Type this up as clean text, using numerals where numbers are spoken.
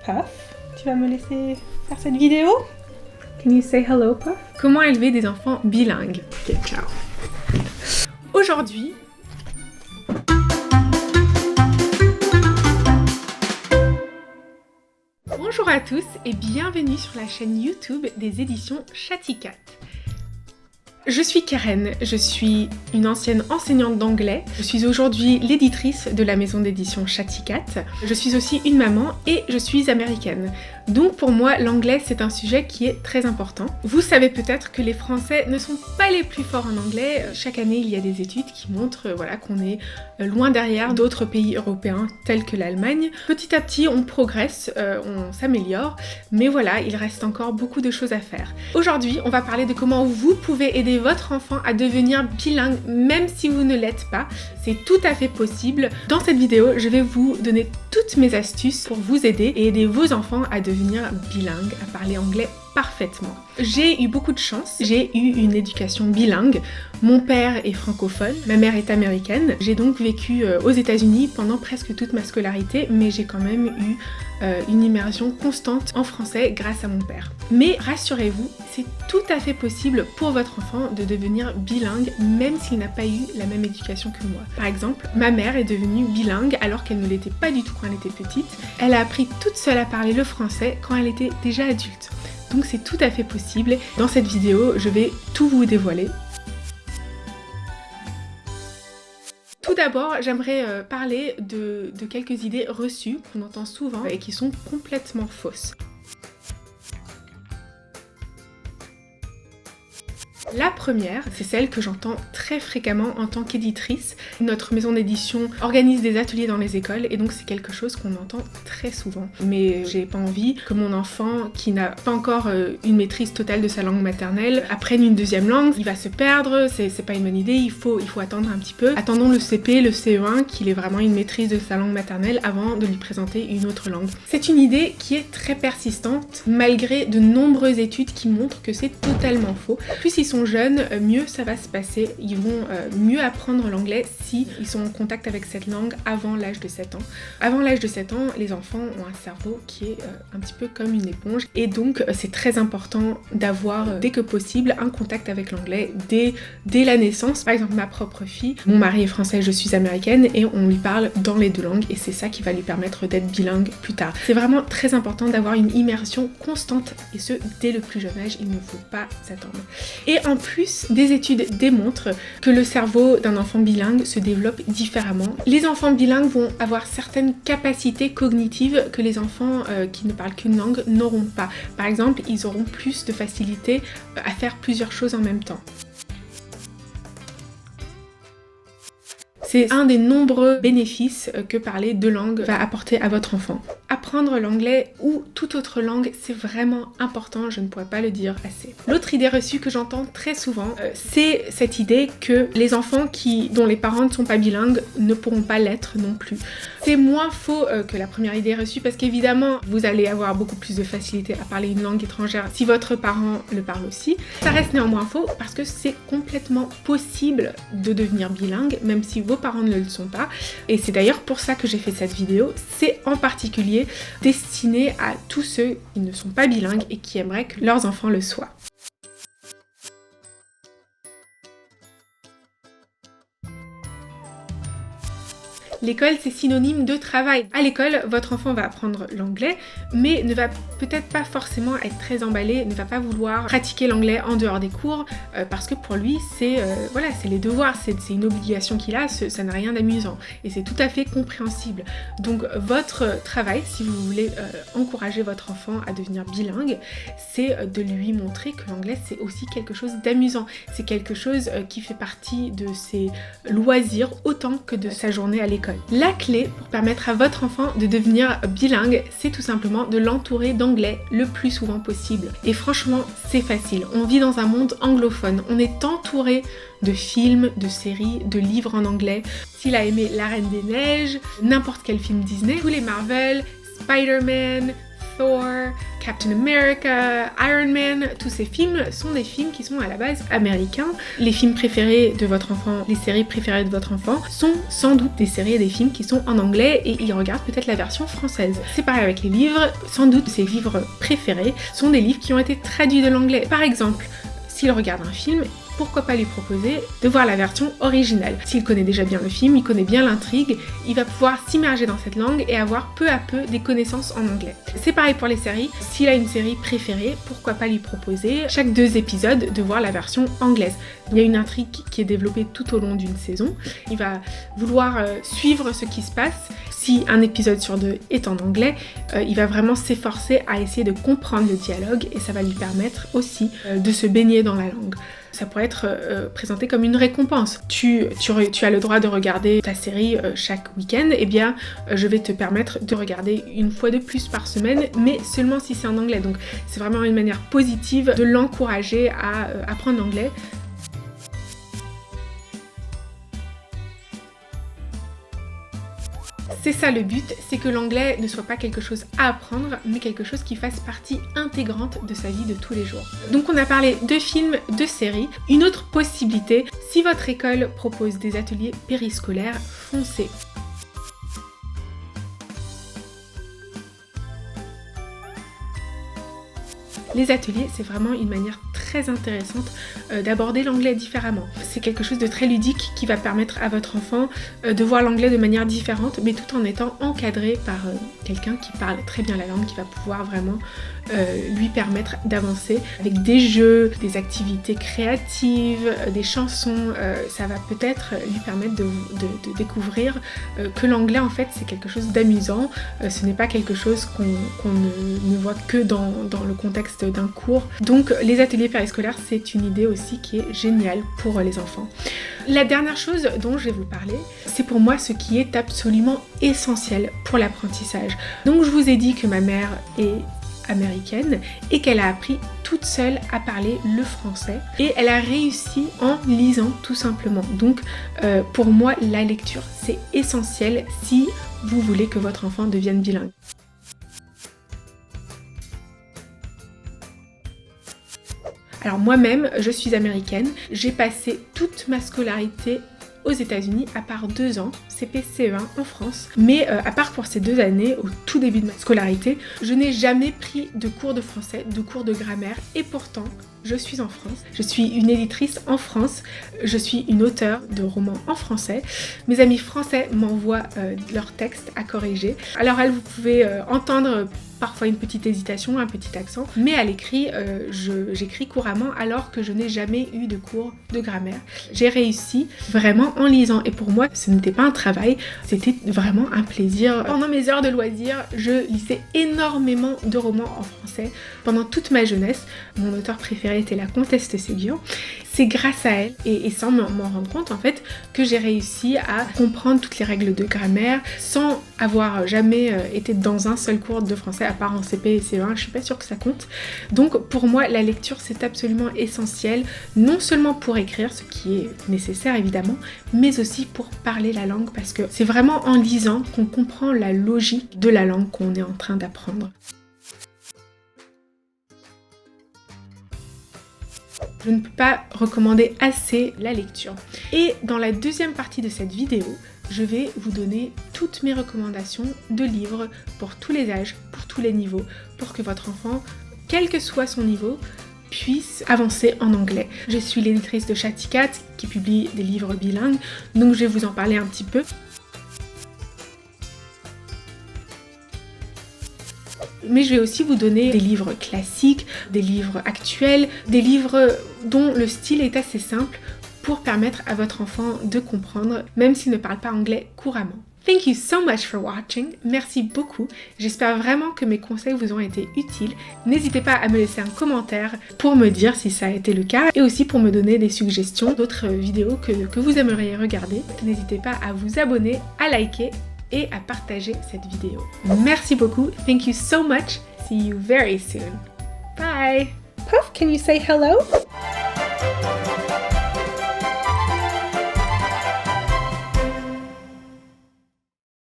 Puff, tu vas me laisser faire cette vidéo? Can you say hello, Puff? Comment élever des enfants bilingues? Ok, ciao. Aujourd'hui, bonjour à tous et bienvenue sur la chaîne YouTube des éditions Chatty-Cat. Je suis Karen, je suis une ancienne enseignante d'anglais. Je suis aujourd'hui l'éditrice de la maison d'édition Chatty-Cat. Je suis aussi une maman et je suis américaine. Donc pour moi, l'anglais c'est un sujet qui est très important. Vous savez peut-être que les Français ne sont pas les plus forts en anglais. Chaque année, il y a des études qui montrent qu'on est loin derrière d'autres pays européens tels que l'Allemagne. Petit à petit, on progresse, on s'améliore, mais voilà, il reste encore beaucoup de choses à faire. Aujourd'hui, on va parler de comment vous pouvez aider votre enfant à devenir bilingue même si vous ne l'êtes pas. C'est tout à fait possible. Dans cette vidéo, je vais vous donner toutes mes astuces pour vous aider et aider vos enfants à devenir bilingue, à parler anglais parfaitement. J'ai eu beaucoup de chance, j'ai eu une éducation bilingue. Mon père est francophone, ma mère est américaine. J'ai donc vécu aux États-Unis pendant presque toute ma scolarité, mais j'ai quand même eu une immersion constante en français grâce à mon père. Mais rassurez-vous, c'est tout à fait possible pour votre enfant de devenir bilingue même s'il n'a pas eu la même éducation que moi. Par exemple, ma mère est devenue bilingue alors qu'elle ne l'était pas du tout quand elle était petite. Elle a appris toute seule à parler le français quand elle était déjà adulte. Donc c'est tout à fait possible. Dans cette vidéo, je vais tout vous dévoiler. Tout d'abord, j'aimerais parler de quelques idées reçues qu'on entend souvent et qui sont complètement fausses. La première, c'est celle que j'entends très fréquemment en tant qu'éditrice. Notre maison d'édition organise des ateliers dans les écoles et donc c'est quelque chose qu'on entend très souvent. Mais j'ai pas envie que mon enfant, qui n'a pas encore une maîtrise totale de sa langue maternelle, apprenne une deuxième langue. Il va se perdre, c'est pas une bonne idée, il faut attendre un petit peu. Attendons le CP, le CE1, qu'il ait vraiment une maîtrise de sa langue maternelle avant de lui présenter une autre langue. C'est une idée qui est très persistante, malgré de nombreuses études qui montrent que c'est totalement faux. Plus ils sont jeunes, mieux ça va se passer. Ils vont mieux apprendre l'anglais si ils sont en contact avec cette langue avant l'âge de 7 ans. Avant l'âge de 7 ans, les enfants ont un cerveau qui est un petit peu comme une éponge et donc c'est très important d'avoir dès que possible un contact avec l'anglais dès la naissance. Par exemple, ma propre fille, mon mari est français, je suis américaine et on lui parle dans les deux langues et c'est ça qui va lui permettre d'être bilingue plus tard. C'est vraiment très important d'avoir une immersion constante et ce dès le plus jeune âge, il ne faut pas s'attendre. Et en plus, des études démontrent que le cerveau d'un enfant bilingue se développe différemment. Les enfants bilingues vont avoir certaines capacités cognitives que les enfants qui ne parlent qu'une langue n'auront pas. Par exemple, ils auront plus de facilité à faire plusieurs choses en même temps. C'est un des nombreux bénéfices que parler deux langues va apporter à votre enfant. Apprendre l'anglais ou toute autre langue, c'est vraiment important, je ne pourrais pas le dire assez. L'autre idée reçue que j'entends très souvent, c'est cette idée que les enfants dont les parents ne sont pas bilingues ne pourront pas l'être non plus. C'est moins faux que la première idée reçue parce qu'évidemment, vous allez avoir beaucoup plus de facilité à parler une langue étrangère si votre parent le parle aussi. Ça reste néanmoins faux parce que c'est complètement possible de devenir bilingue, même si vos parents ne le sont pas. Et c'est d'ailleurs pour ça que j'ai fait cette vidéo. C'est en particulier destiné à tous ceux qui ne sont pas bilingues et qui aimeraient que leurs enfants le soient. L'école, c'est synonyme de travail. À l'école, votre enfant va apprendre l'anglais, mais ne va peut-être pas forcément être très emballé, ne va pas vouloir pratiquer l'anglais en dehors des cours, parce que pour lui, c'est les devoirs, c'est une obligation qu'il a, ça n'a rien d'amusant. Et c'est tout à fait compréhensible. Donc votre travail, si vous voulez encourager votre enfant à devenir bilingue, c'est de lui montrer que l'anglais, c'est aussi quelque chose d'amusant. C'est quelque chose qui fait partie de ses loisirs autant que de sa journée à l'école. La clé pour permettre à votre enfant de devenir bilingue, c'est tout simplement de l'entourer d'anglais le plus souvent possible. Et franchement, c'est facile. On vit dans un monde anglophone. On est entouré de films, de séries, de livres en anglais. S'il a aimé La Reine des Neiges, n'importe quel film Disney, tous les Marvel, Spider-Man, Thor, Captain America, Iron Man, tous ces films sont des films qui sont à la base américains. Les films préférés de votre enfant, les séries préférées de votre enfant sont sans doute des séries et des films qui sont en anglais et il regarde peut-être la version française. C'est pareil avec les livres, sans doute ses livres préférés sont des livres qui ont été traduits de l'anglais. Par exemple, s'il regarde un film, pourquoi pas lui proposer de voir la version originale. S'il connaît déjà bien le film, il connaît bien l'intrigue, il va pouvoir s'immerger dans cette langue et avoir peu à peu des connaissances en anglais. C'est pareil pour les séries, s'il a une série préférée, pourquoi pas lui proposer chaque 2 épisodes de voir la version anglaise. Il y a une intrigue qui est développée tout au long d'une saison, il va vouloir suivre ce qui se passe. Si un épisode sur 2 est en anglais, il va vraiment s'efforcer à essayer de comprendre le dialogue et ça va lui permettre aussi de se baigner dans la langue. Ça pourrait être présenté comme une récompense. Tu as le droit de regarder ta série chaque week-end, et bien je vais te permettre de regarder une fois de plus par semaine, mais seulement si c'est en anglais. Donc c'est vraiment une manière positive de l'encourager à apprendre l'anglais. C'est ça le but, c'est que l'anglais ne soit pas quelque chose à apprendre, mais quelque chose qui fasse partie intégrante de sa vie de tous les jours. Donc on a parlé de films, de séries. Une autre possibilité, si votre école propose des ateliers périscolaires, foncez. Les ateliers, c'est vraiment une manière très intéressante d'aborder l'anglais différemment. C'est quelque chose de très ludique qui va permettre à votre enfant de voir l'anglais de manière différente, mais tout en étant encadré par quelqu'un qui parle très bien la langue, qui va pouvoir vraiment lui permettre d'avancer avec des jeux, des activités créatives, des chansons. Ça va peut-être lui permettre de découvrir que l'anglais, en fait, c'est quelque chose d'amusant. Ce n'est pas quelque chose qu'on ne voit que dans le contexte d'un cours. Donc les ateliers périscolaires, c'est une idée aussi qui est géniale pour les enfants. La dernière chose dont je vais vous parler, c'est pour moi ce qui est absolument essentiel pour l'apprentissage. Donc je vous ai dit que ma mère est américaine et qu'elle a appris toute seule à parler le français et elle a réussi en lisant tout simplement. Donc pour moi la lecture c'est essentiel si vous voulez que votre enfant devienne bilingue. Alors moi-même, je suis américaine, j'ai passé toute ma scolarité aux États-Unis à part 2 ans, CP CE1 en France. Mais à part pour ces 2 années, au tout début de ma scolarité, je n'ai jamais pris de cours de français, de cours de grammaire et pourtant, je suis en France. Je suis une éditrice en France, je suis une auteure de romans en français. Mes amis français m'envoient leurs textes à corriger. Alors vous pouvez entendre parfois une petite hésitation, un petit accent, mais à l'écrit, j'écris couramment alors que je n'ai jamais eu de cours de grammaire. J'ai réussi vraiment en lisant et pour moi, ce n'était pas un travail, c'était vraiment un plaisir. Pendant mes heures de loisirs, je lisais énormément de romans en français pendant toute ma jeunesse. Mon auteur préféré était la Comtesse de Ségur. C'est grâce à elle et sans m'en rendre compte en fait que j'ai réussi à comprendre toutes les règles de grammaire sans avoir jamais été dans un seul cours de français à part en CP et CE1, je suis pas sûre que ça compte. Donc pour moi la lecture c'est absolument essentiel, non seulement pour écrire, ce qui est nécessaire évidemment, mais aussi pour parler la langue parce que c'est vraiment en lisant qu'on comprend la logique de la langue qu'on est en train d'apprendre. Je ne peux pas recommander assez la lecture. Et dans la deuxième partie de cette vidéo, je vais vous donner toutes mes recommandations de livres pour tous les âges, pour tous les niveaux, pour que votre enfant, quel que soit son niveau, puisse avancer en anglais. Je suis l'éditrice de Chatty-Cat qui publie des livres bilingues, donc je vais vous en parler un petit peu. Mais je vais aussi vous donner des livres classiques, des livres actuels, des livres dont le style est assez simple pour permettre à votre enfant de comprendre, même s'il ne parle pas anglais couramment. Thank you so much for watching, merci beaucoup, j'espère vraiment que mes conseils vous ont été utiles. N'hésitez pas à me laisser un commentaire pour me dire si ça a été le cas et aussi pour me donner des suggestions d'autres vidéos que vous aimeriez regarder. N'hésitez pas à vous abonner, à liker et à partager cette vidéo. Merci beaucoup, thank you so much, see you very soon. Bye! Puff, can you say hello?